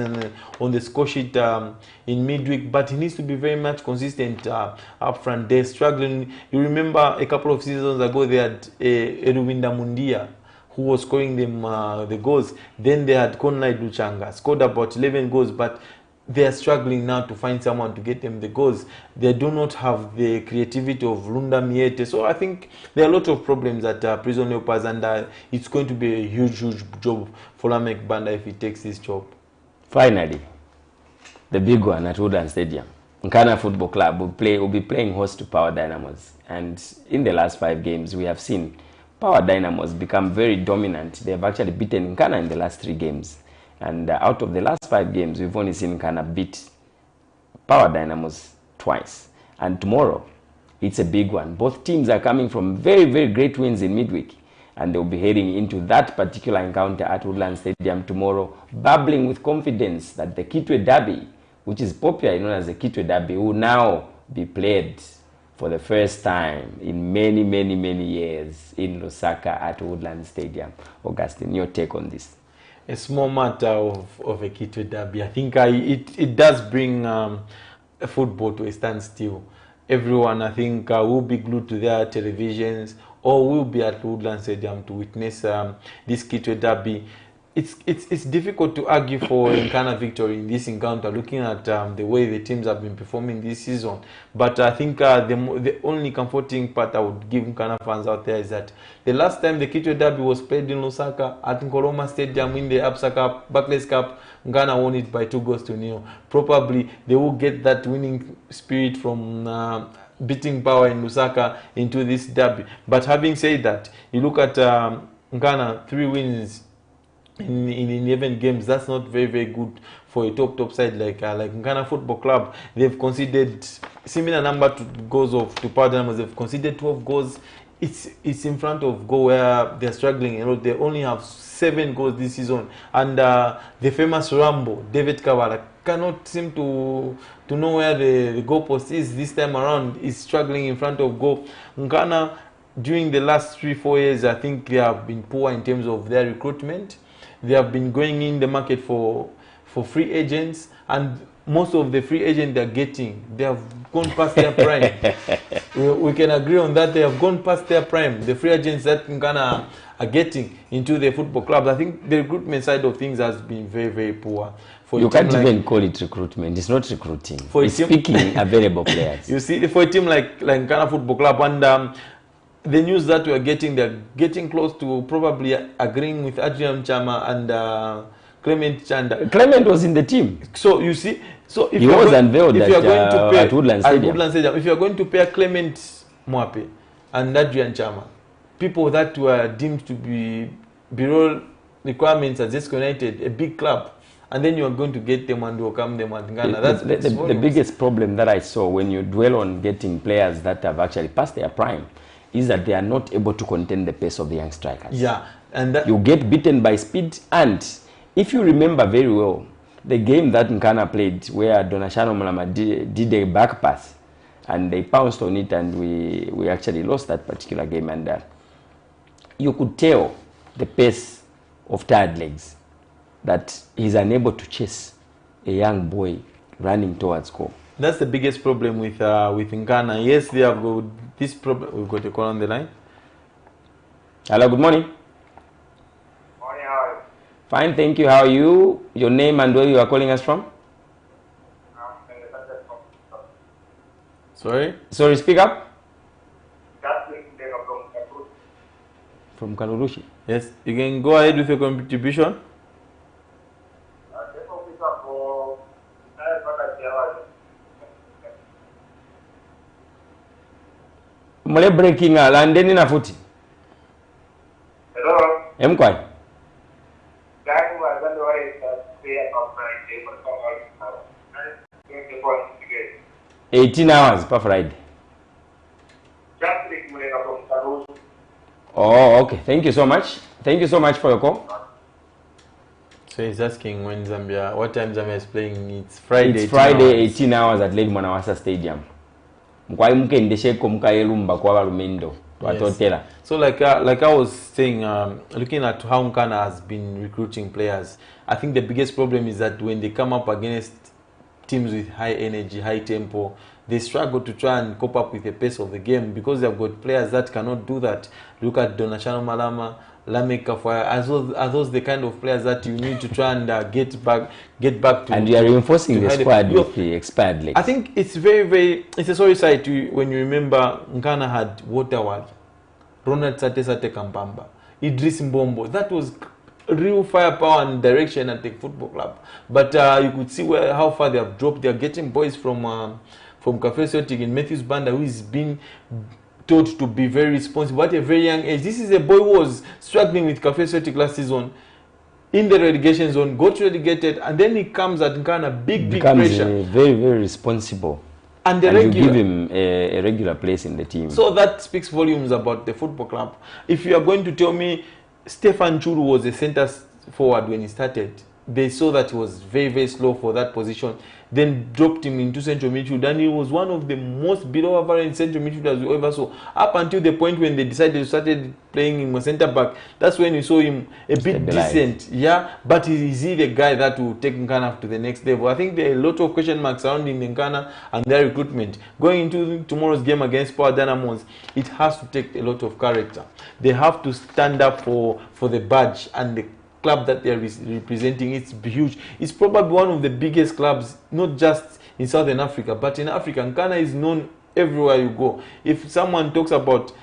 on the score sheet in midweek, but he needs to be very much consistent up front. They're struggling. You remember a couple of seasons ago they had Eruwinda Mundia, who was scoring them the goals. Then they had Konai Luchanga, scored about 11 goals, but they are struggling now to find someone to get them the goals. They do not have the creativity of Runda Miete. So I think there are a lot of problems at Prison Leopards, and it's going to be a huge job for Lamek Banda if he takes this job. Finally, the big one at Woodland Stadium. Nkana Football Club will be playing host to Power Dynamos. And in the last 5 games, we have seen Power Dynamos become very dominant. They have actually beaten Nkana in the last 3 games. And out of the last 5 games, we've only seen Nkana beat Power Dynamos twice. And tomorrow, it's a big one. Both teams are coming from very, very great wins in midweek. And they'll be heading into that particular encounter at Woodland Stadium tomorrow, bubbling with confidence that the Kitwe Derby, which is popularly known as the Kitwe Derby, will now be played for the first time in many, many, many years in Lusaka at Woodland Stadium. Augustine, your take on this? A small matter of a Kitwe Derby. I think it does bring football to a standstill. Everyone, I think, will be glued to their televisions or will be at Woodland Stadium to witness this Kitwe Derby. It's difficult to argue for Nkana victory in this encounter, looking at the way the teams have been performing this season. But I think the only comforting part I would give Nkana fans out there is that the last time the Kitwe Derby was played in Lusaka at Nkoroma Stadium in the Absa Cup, Barclays Cup, Nkana won it by 2-0. Probably they will get that winning spirit from beating Power in Lusaka into this derby. But having said that, you look at Nkana, 3 wins in 11 games. That's not very, very good for a top side like Nkana Football Club. They've conceded similar number to goals to Power Dynamos. They've conceded 12 goals. It's in front of goal where they're struggling. You know, they only have 7 goals this season, and the famous Rambo David Kavala cannot seem to know where the goalpost is this time around. Is struggling in front of goal. Nkana, during the last 3-4 years, I think they have been poor in terms of their recruitment. They have been going in the market for free agents, and most of the free agents they're getting, they have gone past their prime. we can agree on that. They have gone past their prime. The free agents that Nkana are getting into the football clubs, I think the recruitment side of things has been very, very poor. You can't even call it recruitment. It's not recruiting. It's picking available players. You see, for a team like Nkana Football Club, and the news that we are getting, they're getting close to probably agreeing with Adrian Chama and Clement Chanda. Clement was in the team. So you see, so if he was unveiled at Woodland Stadium. If you are going to pair Clement Mwape and Adrian Chama, people that were deemed to be below requirements at Zesco United, a big club, and then you are going to get them and welcome them at Ghana. That's the biggest problem that I saw when you dwell on getting players that have actually passed their prime is that they are not able to contain the pace of the young strikers. Yeah, and you get beaten by speed. And if you remember very well, the game that Nkana played where Donashano Malama did a back pass and they pounced on it, and we actually lost that particular game. And you could tell the pace of tired legs, that he's unable to chase a young boy running towards goal. That's the biggest problem with Nkana. Yes, they have got this problem. We've got a call on the line. Hello, good morning. Morning, how are you? Fine, thank you. How are you? Your name and where you are calling us from? Sorry, speak up. From Kalurushi. Yes, you can go ahead with your contribution. Mole breaking landeni na futi. Hello. Emkwai. 18 hours per Friday. Oh, okay. Thank you so much. Thank you so much for your call. So he's asking when Zambia, what time Zambia is playing. It's Friday. It's Friday, 18 hours at Lake Mwanawasa Stadium. Yes. So like I was saying, looking at how Nkana has been recruiting players, I think the biggest problem is that when they come up against teams with high energy, high tempo, they struggle to try and cope up with the pace of the game because they've got players that cannot do that. Look at Donashano Malama, Lamek Kafwaya. Are those the kind of players that you need to try and get back to? And you are reinforcing the squad with the expired legs. I think it's it's a sorry sight when you remember Nkana had Waterward, Ronald Sate Kampamba, Idris Mbombo. That was real firepower and direction at the football club. But you could see how far they have dropped. They are getting boys from Cafe Celtic in Matthews Banda, who is being taught to be very responsible at a very young age. This is a boy who was struggling with Cafe Celtic last season. in the relegation zone, got relegated, and then he comes at Nkana, big pressure. Very, very responsible. And you give him a regular place in the team. So that speaks volumes about the football club. If you are going to tell me Stefan Churu was a centre forward when he started, they saw that he was very, very slow for that position, then dropped him into central midfield, and he was one of the most below average central midfielders we ever saw, up until the point when they decided to started playing him a centre back. That's when you saw him a bit decent, yeah, but is he the guy that will take Nkana to the next level? I think there are a lot of question marks surrounding Nkana and their recruitment. Going into tomorrow's game against Power Dynamos, it has to take a lot of character. They have to stand up for the badge and the club that they are representing. It's huge. It's probably one of the biggest clubs, not just in Southern Africa, but in Africa. Nkana is known everywhere you go. If someone talks about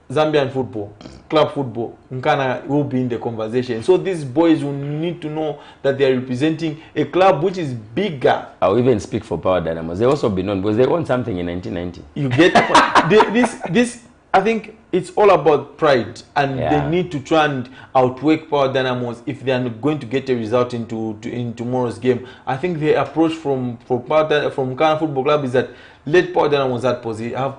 Zambian football, club football, Nkana will be in the conversation. So these boys will need to know that they are representing a club which is bigger. I'll even speak for Power Dynamos. They also be known because they won something in 1990. You get this. I think it's all about pride, and they need to try and outwork Power Dynamos if they are going to get a result in tomorrow's game. I think the approach from Ghana Football Club is that let Power Dynamos have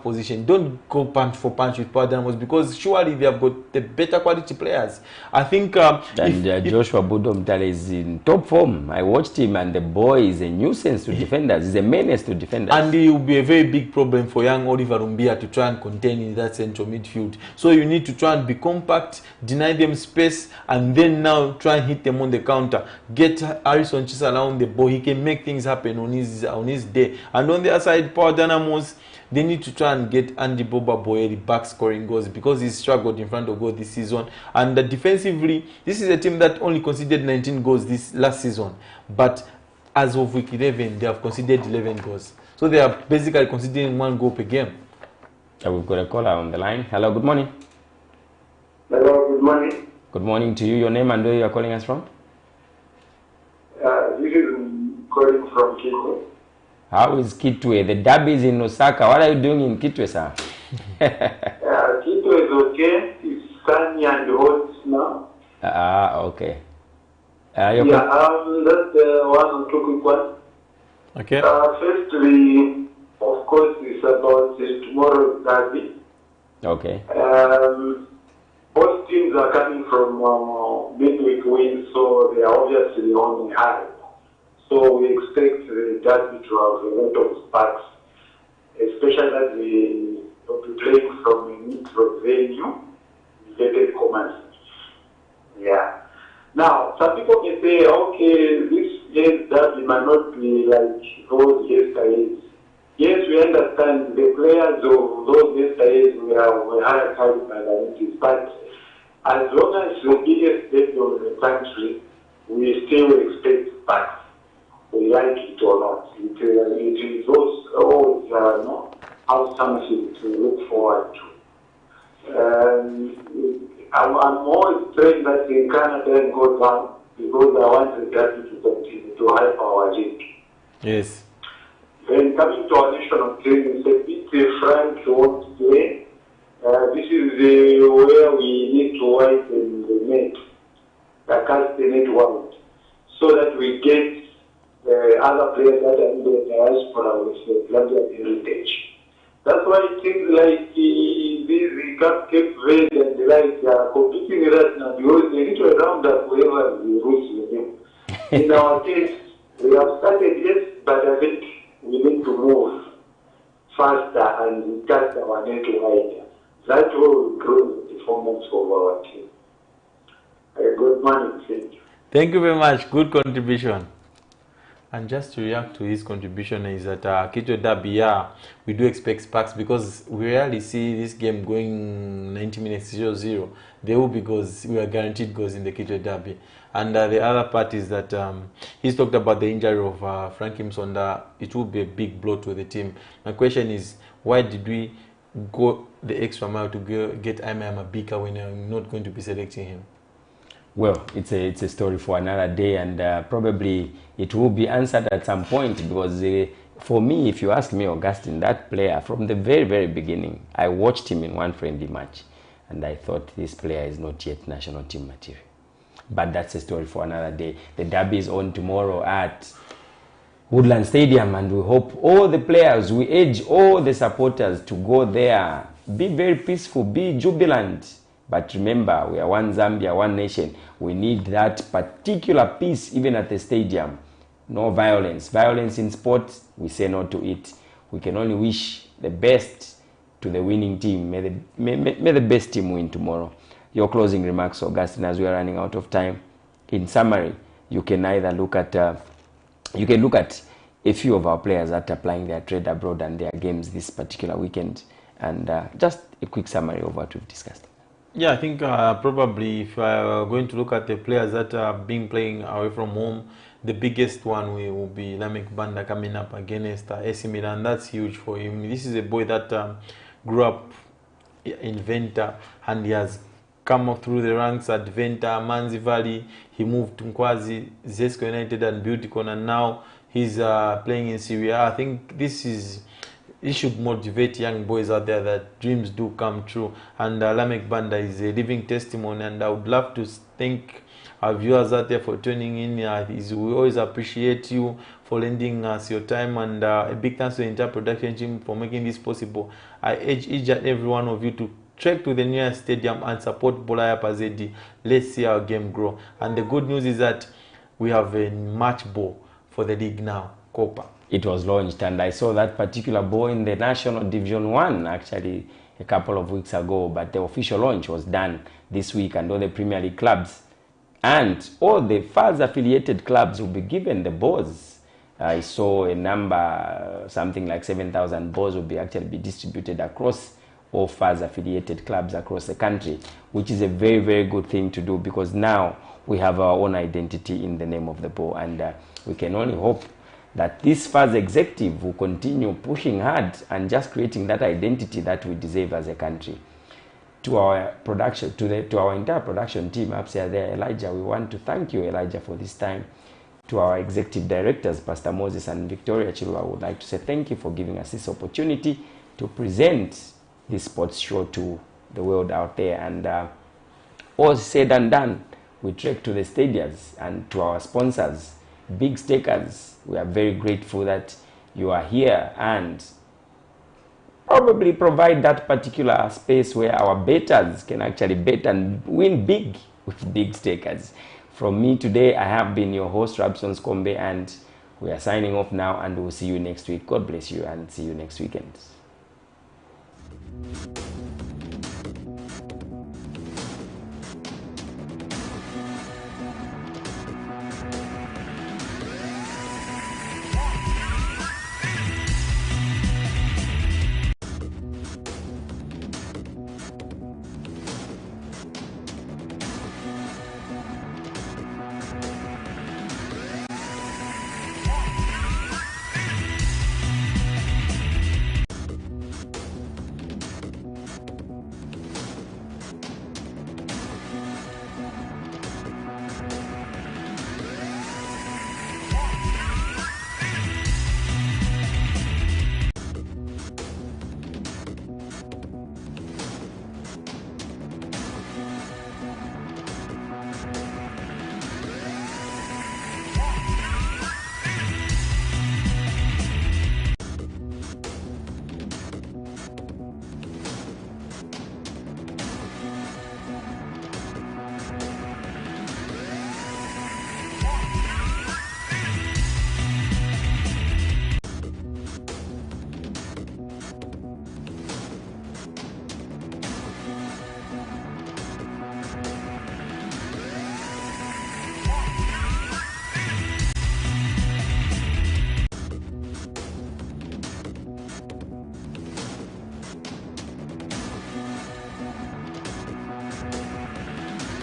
position. Don't go punch for punch with Power Dynamos, because surely they have got the better quality players. I think Joshua Budomtale is in top form. I watched him, and the boy is a nuisance to defenders. He's a menace to defenders. And he will be a very big problem for young Oliver Rumbia to try and contain in that central midfield. So you need to try and be compact, deny them space, and then now try and hit them on the counter. Get Harrison Chisala on the ball. He can make things happen on his day. And on the other side, Power Dynamos, they need to try and get Andy Boba Boyeri back scoring goals, because he struggled in front of goal this season. And defensively, this is a team that only conceded 19 goals this last season. But as of week 11, they have conceded 11 goals. So they are basically conceding 1 goal per game. We've got a caller on the line. Hello, good morning. Hello, good morning. Good morning to you. Your name and where you are calling us from? This is calling from Kitwe. How is Kitwe? The derby is in Osaka. What are you doing in Kitwe, sir? Kitwe is okay. It's sunny and hot now. Okay. That's one or two quick ones. Okay. Firstly, of course, it's about tomorrow's derby. Okay. Both teams are coming from midweek wins, so they are obviously on the high. So we expect the derby to have a lot of sparks, especially that we will be playing from a neutral venue, United Commerce. Yeah. Now, some people may say, okay, this year's derby might not be like those yesterdays. Yes, we understand the players of those yesterdays were higher caliber than it is, but as long as the biggest derby of the country, we still expect sparks. We like it or not. It is always have something to look forward to. I'm always praying that in Canada and go down, because I want the derby to continue to hype our league. Yes. Then coming to our national team, it's a bit frank to want to play. This is where we need to widen the net, cast the net wide, so that we get other players that are in the diaspora with the Zambian heritage. That's why it seems like these Cape Verde and the like are competing with us now, because they need to round up whoever we lose with them. In our case, we have started, yes, but I think we need to move faster and cast our net wider. That will improve the performance of our team. Good morning, thank you. Thank you very much. Good contribution. And just to react to his contribution is that Kitwe Derby, we do expect sparks, because we rarely see this game going 90 minutes 0-0. There will be goals. We are guaranteed goals in the Kitwe Derby. And the other part is that he's talked about the injury of Frankie Msonda. It will be a big blow to the team. My question is, why did we go the extra mile to get Aimee Mabika when I'm not going to be selecting him? Well, it's a story for another day, and probably it will be answered at some point, because for me, if you ask me, Augustine, that player, from the very, very beginning, I watched him in one friendly match, and I thought this player is not yet national team material. But that's a story for another day. The derby is on tomorrow at Woodland Stadium, and we hope all the players, we urge all the supporters to go there. Be very peaceful, be jubilant. But remember, we are one Zambia, one nation. We need that particular peace even at the stadium. No violence. Violence in sports, we say no to it. We can only wish the best to the winning team. May the best team win tomorrow. Your closing remarks, Augustine, as we are running out of time. In summary, you can either look at a few of our players that are playing their trade abroad and their games this particular weekend, and just a quick summary of what we've discussed. Yeah, I think probably if I'm going to look at the players that are being playing away from home, the biggest one will be Lamek Banda coming up against AC Milan. That's huge for him. This is a boy that grew up in Venta, and he has come up through the ranks at Venta, Manzi Valley. He moved to Nkwazi, Zesco United and Beautycon, and now he's playing in Syria. I think this should motivate young boys out there that dreams do come true. And Lamek Banda is a living testimony, and I would love to thank our viewers out there for tuning in. We always appreciate you for lending us your time, and a big thanks to the entire production team for making this possible. I urge each and every one of you to trek to the nearest stadium and support Bolaya Pazedi. Let's see our game grow. And the good news is that we have a match ball for the league now, Copa. It was launched, and I saw that particular ball in the National Division 1 actually a couple of weeks ago, but the official launch was done this week, and all the Premier League clubs and all the FAS affiliated clubs will be given the balls. I saw a number, something like 7,000 balls will be distributed across all FAS affiliated clubs across the country, which is a very, very good thing to do, because now we have our own identity in the name of the ball, and we can only hope that this FAS executive will continue pushing hard and just creating that identity that we deserve as a country. To our production, to our entire production team upstairs there, Elijah, we want to thank you, Elijah, for this time. To our executive directors, Pastor Moses and Victoria Chilwa, I would like to say thank you for giving us this opportunity to present this sports show to the world out there. And all said and done, we trek to the stadiums, and to our sponsors, big stakers, we are very grateful that you are here and probably provide that particular space where our bettors can actually bet and win big with big stakers. From me today, I have been your host, Rabson Skombe, and we are signing off now, and we'll see you next week. God bless you, and see you next weekend.